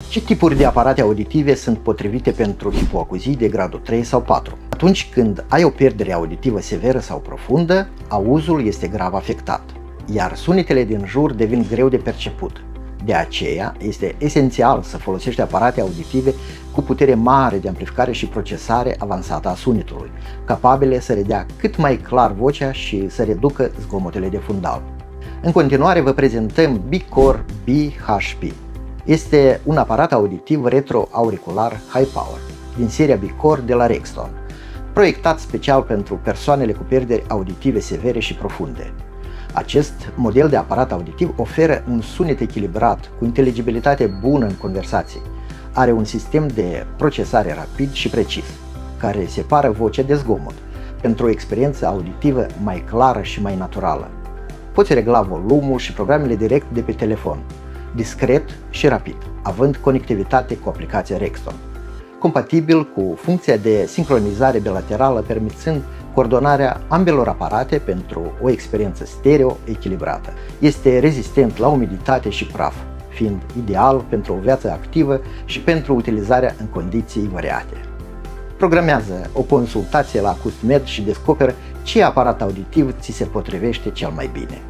Ce tipuri de aparate auditive sunt potrivite pentru hipoacuzii de gradul 3 sau 4? Atunci când ai o pierdere auditivă severă sau profundă, auzul este grav afectat, iar sunetele din jur devin greu de perceput. De aceea, este esențial să folosești aparate auditive cu putere mare de amplificare și procesare avansată a sunetului, capabile să redea cât mai clar vocea și să reducă zgomotele de fundal. În continuare vă prezentăm Bicore BHP. Este un aparat auditiv retro-auricular high power din seria Bicore de la Rexton, proiectat special pentru persoanele cu pierderi auditive severe și profunde. Acest model de aparat auditiv oferă un sunet echilibrat, cu inteligibilitate bună în conversații. Are un sistem de procesare rapid și precis, care separă vocea de zgomot, pentru o experiență auditivă mai clară și mai naturală. Poți regla volumul și programele direct de pe telefon, discret și rapid, având conectivitate cu aplicația Rexton. Compatibil cu funcția de sincronizare bilaterală, permițând coordonarea ambelor aparate pentru o experiență stereo echilibrată. Este rezistent la umiditate și praf, fiind ideal pentru o viață activă și pentru utilizarea în condiții variate. Programează o consultație la AcustMed și descoperă ce aparat auditiv ți se potrivește cel mai bine.